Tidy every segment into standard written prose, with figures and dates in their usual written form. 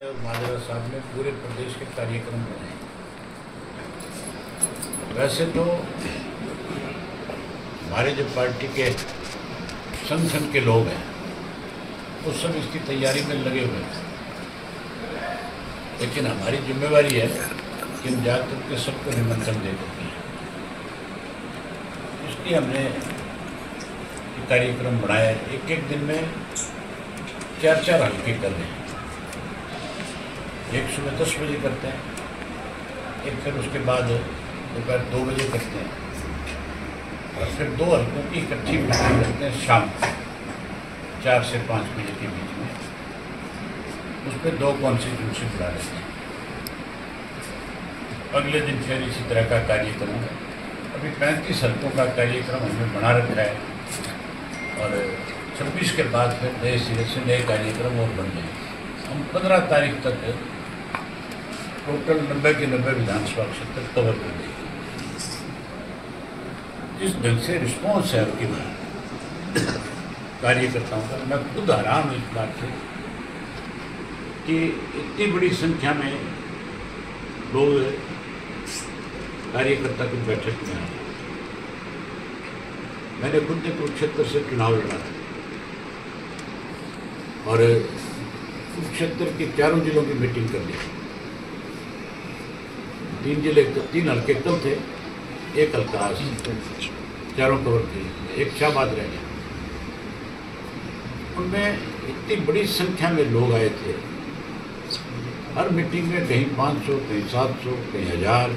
माजरा साहब ने पूरे प्रदेश के कार्यक्रम बनाए। वैसे तो हमारे जो पार्टी के संगठन के लोग हैं वो सब इसकी तैयारी में लगे हुए हैं, लेकिन हमारी जिम्मेवारी है कि हम जाकर के सबको निमंत्रण दे देते हैं। इसलिए हमने ये कार्यक्रम बनाया। एक एक दिन में 4-4 हल्के कर रहे हैं। एक सुबह 10 बजे करते हैं, एक फिर उसके बाद दोपहर 2 बजे करते हैं, और फिर 2 हल्कों की इकट्ठी मीटिंग करते हैं शाम को 4 से 5 बजे के बीच में। उसमें 2 कॉन्स्टिट्यूंसी बुला लेते हैं। अगले दिन फिर इसी तरह का कार्यक्रम है। अभी 35 हल्कों का कार्यक्रम हमने बना रखा है, और 26 के बाद फिर नए सिरे से नए कार्यक्रम और बन जाएंगे। हम 15 तारीख तक टोटल 90 के 90 विधानसभा क्षेत्र कवर कर देंगे। जिस ढंग से रिस्पॉन्स है उनकी कार्यकर्ताओं का, मैं खुद हैरान हूँ इस बात से कि इतनी बड़ी संख्या में लोग कार्यकर्ता की बैठक में आए। मैंने खुद ने कुरुक्षेत्र से चुनाव लड़ा था, और कुरुक्षेत्र के 4 जिलों की मीटिंग कर ली। 3 जिले 3 हल्के कल थे, 1 हल्का आज, 4 कवर किए, 1 शाहबाद रह गया। उनमें इतनी बड़ी संख्या में लोग आए थे। हर मीटिंग में कहीं 500, कहीं 700, कहीं 1000।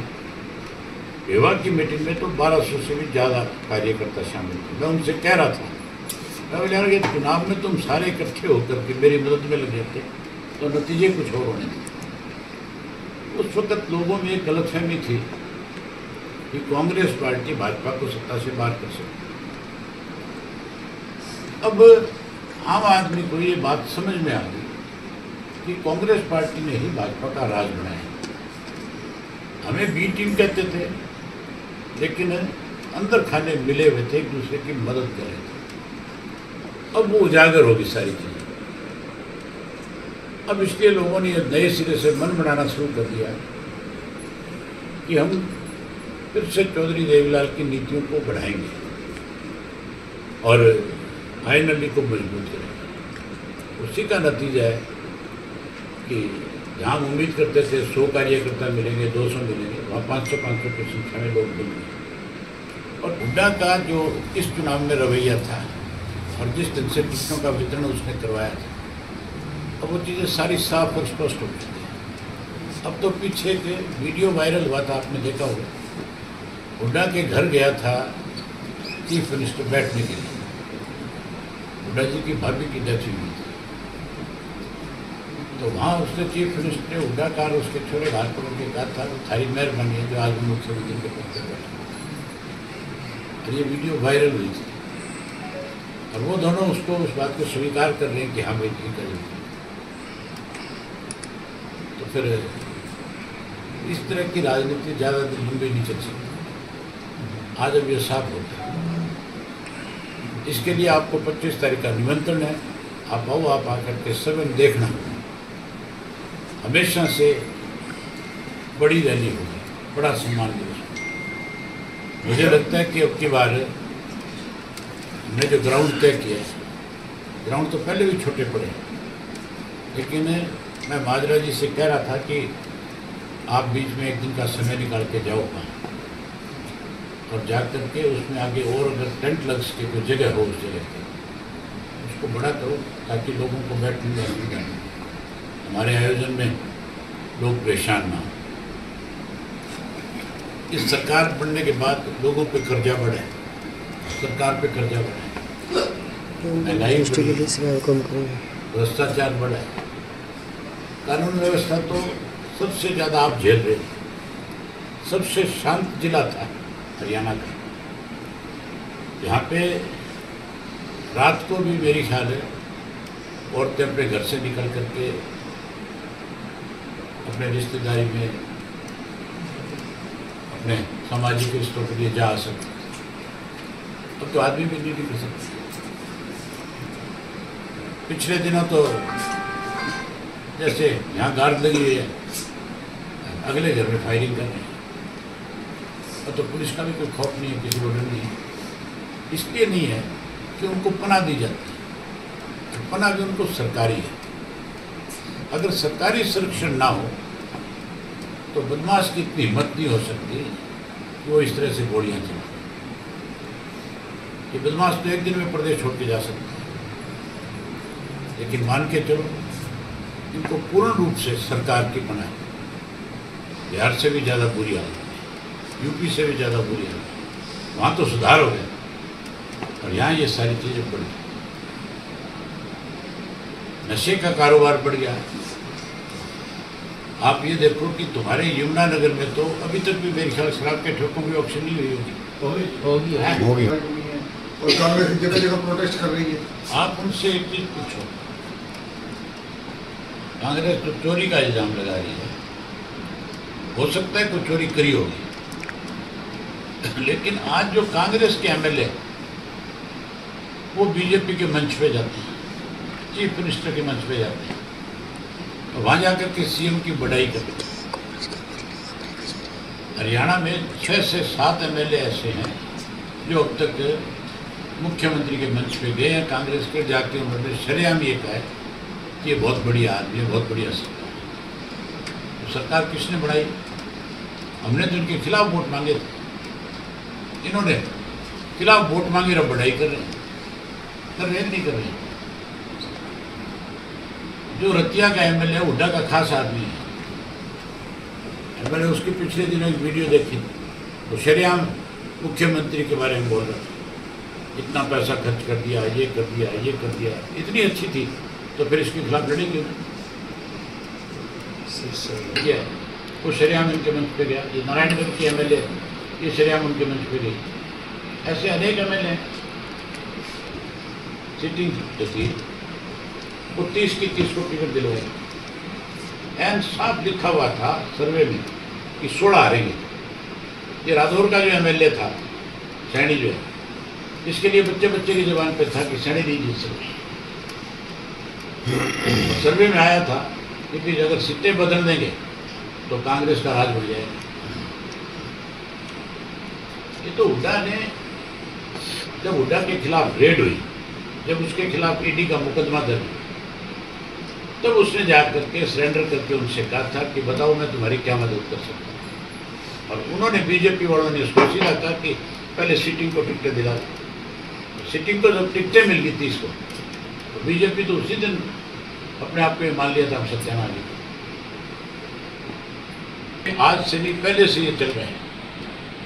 विभाग की मीटिंग में तो 1200 से भी ज़्यादा कार्यकर्ता शामिल थे। मैं उनसे कह रहा था, मैं बोला कि चुनाव में तुम सारे इकट्ठे होकर के मेरी मदद में लग जाते तो नतीजे कुछ और होने थे। उस वक्त लोगों में एक गलतफहमी थी कि कांग्रेस पार्टी भाजपा को सत्ता से बाहर कर सकती। अब आम आदमी को ये बात समझ में आ गई कि कांग्रेस पार्टी ने ही भाजपा का राज बनाया। हमें बी टीम कहते थे, लेकिन अंदर खाने मिले हुए थे, एक दूसरे की मदद कर रहे थे। अब वो उजागर होगी सारी चीज़ें। अब इसलिए लोगों ने नए सिरे से मन बनाना शुरू कर दिया कि हम फिर से चौधरी देवीलाल की नीतियों को बढ़ाएंगे और फाइनली को मजबूत करेंगे। उसी का नतीजा है कि जहाँ हम उम्मीद करते थे 100 कार्यकर्ता मिलेंगे, 200 मिलेंगे, वहाँ 500 की संख्या में लोग मिल गए। और हुड्डा का जो इस चुनाव में रवैया था और जिस ढंग से टिकटों का वितरण उसने करवाया था, अब वो चीज़ें सारी साफ और स्पष्ट हो चुकी हैं। अब तो पीछे के वीडियो वायरल हुआ था, आपने देखा होगा। हुड्डा के घर गया था चीफ मिनिस्टर बैठने के लिए। हुड्डा जी की भाभी की डेथ हुई थी, तो वहाँ उसने चीफ मिनिस्टर ने हुड्डा कार उसके छोरे हाथ पकड़ के कहा था, थारी मेहरबानी है जो आज मुख्यमंत्री के पद पर बैठे। और ये वीडियो वायरल हुई थी, और वो दोनों उसको उस बात को स्वीकार कर रहे हैं कि हाँ भाई ठीक है। तो फिर इस तरह की राजनीति ज़्यादा दिन लंबी नहीं चल सकती। आज अब ये साफ होता है। इसके लिए आपको 25 तारीख का निमंत्रण है। आप आओ, आप आकर के सभी देखना। हमेशा से बड़ी रैली होगी, बड़ा सम्मान दिवस। मुझे लगता है कि अब की बार हमने जो ग्राउंड तय किया है, ग्राउंड तो पहले भी छोटे पड़े, लेकिन मैं माजरा जी से कह रहा था कि आप बीच में एक दिन का समय निकाल के जाओ वहाँ, और जा कर के उसमें आगे और अगर टेंट लग सके कोई जगह हो उस जगह पर उसको बड़ा करो, ताकि लोगों को बैठने में असुविधा नहीं। हमारे आयोजन में लोग परेशान ना हो। इस सरकार बनने के बाद लोगों पे कर्जा बढ़े, सरकार पे कर्जा बढ़े, महंगाई बढ़ी, भ्रष्टाचार बढ़ा है, कानून व्यवस्था तो सबसे ज़्यादा आप झेल रहे हैं। सबसे शांत जिला था हरियाणा का, यहाँ पे रात को भी मेरी ख्याल है औरतें अपने घर से निकल करके अपने रिश्तेदारी में, अपने सामाजिक रिश्तों के लिए जा सकते। अब तो आदमी भी नहीं निकल सकते। पिछले दिनों तो जैसे यहाँ गार्ड लगी हुई है, अगले घर में फायरिंग कर रहे हैं, और तो पुलिस का भी कोई खौफ नहीं है, किसी को डर नहीं है। इसलिए नहीं है कि उनको पनाह दी जाती है, पनाह भी उनको सरकारी है। अगर सरकारी संरक्षण ना हो तो बदमाश की इतनी हिम्मत नहीं हो सकती कि वो इस तरह से गोलियां चलाए। कि बदमाश तो एक दिन में प्रदेश छोड़ के जा सकता है, लेकिन मान के चलो इनको पूर्ण रूप से सरकार की पनाह है। बिहार से भी ज़्यादा बुरी हालत है, यूपी से भी ज़्यादा बुरी हालत है। वहाँ तो सुधार हो गया और यहाँ ये सारी चीज़ें बढ़ गई। नशे का कारोबार बढ़ गया। आप ये देखो कि तुम्हारे यमुनानगर में तो अभी तक भी मेरे ख्याल शराब के ठोकों की ऑप्शन नहीं हुई होगी। और कांग्रेस जगह जगह प्रोटेस्ट कर रही है। आप उनसे एक चीज पूछो, कांग्रेस तो चोरी का इल्जाम लगा रही है, हो सकता है कोई चोरी करी होगी, लेकिन आज जो कांग्रेस के एमएलए वो बीजेपी के मंच पे जाते हैं, चीफ मिनिस्टर के मंच पे जाते हैं, और वहाँ जाकर के सीएम की बढ़ाई करते हैं। हरियाणा में 6 से 7 एमएलए ऐसे हैं जो अब तक मुख्यमंत्री के मंच पे गए हैं कांग्रेस के, जाके उन्होंने शरेआम ये कहा है कि ये बहुत बढ़िया आदमी है, बहुत बढ़िया सरकार है। तो सरकार किसने बढ़ाई? हमने तो इनके खिलाफ वोट मांगे थे, इन्होंने खिलाफ वोट मांगे और बढ़ाई कर रहे हैं, नहीं कर रहे हैं। जो रतिया का एमएलए हुड्डा का खास आदमी है, मैंने उसके पिछले दिनों एक वीडियो देखी, तो शरेआम मुख्यमंत्री के बारे में बोल रहा था, इतना पैसा खर्च कर दिया, ये कर दिया, ये कर दिया। इतनी अच्छी थी तो फिर इसके खिलाफ लड़े क्यों? क्या वो शरेआम इनके मंच पे गया। ये नारायणगढ़ की एमएलए, ये शरेआम उनके मंच पे गई। ऐसे अनेक एमएलए हैं। सिटिंग जो थी वो 30 की 30 को टिकट दिलवाई। एंड साफ लिखा हुआ था सर्वे में कि 16 हारेंगे। ये रादौर का जो एमएलए था, सैनी जो है, इसके लिए बच्चे बच्चे की जबान पे था कि सैनी नहीं जीत सकते। सर्वे में आया था कि फिर अगर सीटें बदल देंगे तो कांग्रेस का राज बढ़ जाएगा। ये तो हुड्डा ने, जब हुड्डा के खिलाफ रेड हुई, जब उसके खिलाफ ईडी का मुकदमा दर्ज हुआ, तब उसने जाकर के सरेंडर करके उनसे कहा था कि बताओ मैं तुम्हारी क्या मदद कर सकता हूँ। और उन्होंने, बीजेपी वालों ने उसको सीधा कहा कि पहले सिटिंग को टिकटें दिला दो। सिटिंग को जब टिकटें मिल गई 30 को, तो बीजेपी तो उसी दिन अपने आप को मान लिया था हम सत्यानाश। आज से नहीं, पहले से ये चल रहे हैं।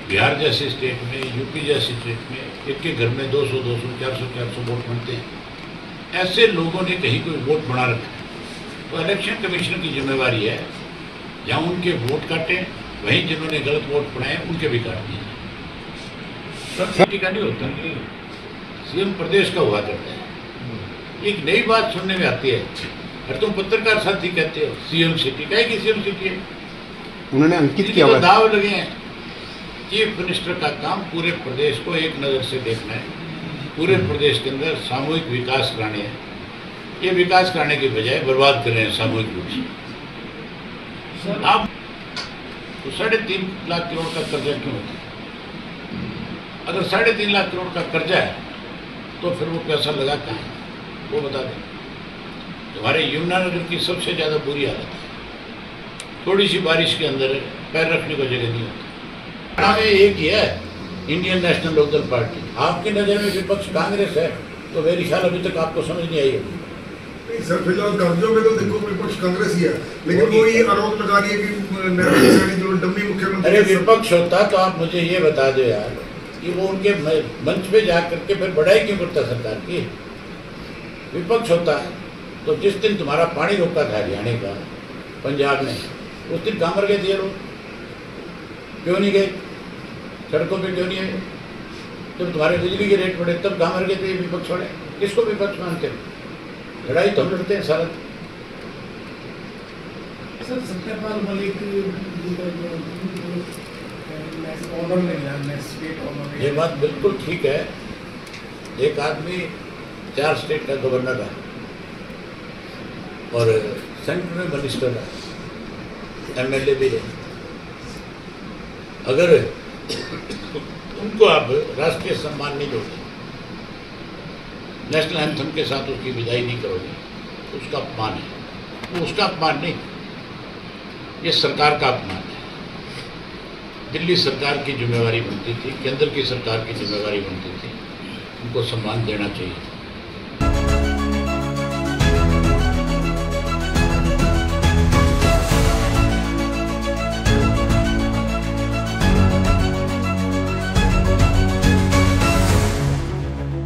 बिहार जैसे स्टेट में, यूपी जैसे स्टेट में एक के घर में 200, 400 वोट बनते हैं। ऐसे लोगों ने कहीं कोई वोट बना रखा है, तो इलेक्शन कमीशन की जिम्मेवारी है, जहाँ उनके वोट काटें, वहीं जिन्होंने गलत वोट बनाए उनके भी काट दिए। सब सिटी का नहीं होता, सीएम प्रदेश का हुआ करता है। एक नई बात सुनने में आती है, और तुम पत्रकार साथी कहते हो सीएम सिटी का, कि सीएम सिटी है, उन्होंने अंकित किया हुआ है। दाव लगे हैं। चीफ मिनिस्टर का काम पूरे प्रदेश को एक नज़र से देखना है, पूरे प्रदेश के अंदर सामूहिक विकास कराने हैं। ये विकास कराने के बजाय बर्बाद कर रहे हैं सामूहिक रूप से। आप तो 3.5 लाख करोड़ का कर्जा क्यों होता है? अगर 3.5 लाख करोड़ का कर्जा है तो फिर वो पैसा लगा कहाँ है, वो बता दें। तुम्हारे यमुनानगर की सबसे ज़्यादा बुरी हालत है, थोड़ी सी बारिश के अंदर पैर रखने को जगह नहीं होती। एक ही है, इंडियन नेशनल लोकदल पार्टी। आपकी नज़र में विपक्ष कांग्रेस है, तो मेरी ख्याल अभी तक आपको समझ नहीं आई होगी। सर फिलहाल कर्जों में तो देखो विपक्ष कांग्रेस ही है, लेकिन वो ये आरोप लगा रही है कि जो डम्मी मुख्यमंत्री। अरे विपक्ष होता तो आप मुझे ये बता दो यार कि वो उनके मंच पे जा करके फिर बढ़ाई क्यों करता सरकार की? विपक्ष होता है तो जिस दिन तुम्हारा पानी रोका था हरियाणा का, पंजाब में, उस दिन कहाँ मर गए थे लोग? क्यों नहीं गए सड़कों पे? क्यों नहीं आए? जब तुम्हारे बिजली के रेट बढ़े तब कहाँ मर गए थे विपक्ष वाले? किसको विपक्ष मानते हैं? लड़ाई तो हम लड़ते हैं सारा। सर सत्यपाल मलिक ये बात बिल्कुल ठीक है। एक आदमी 4 स्टेट का गवर्नर है और सेंटर में मिनिस्टर है, MLA भी है। अगर उनको आप राष्ट्रीय सम्मान नहीं दोगे, नेशनल एंथम के साथ उसकी विदाई नहीं करोगे, तो उसका अपमान है। वो उसका अपमान नहीं, ये सरकार का अपमान है। दिल्ली सरकार की जिम्मेवारी बनती थी, केंद्र की सरकार की जिम्मेवारी बनती थी, उनको सम्मान देना चाहिए।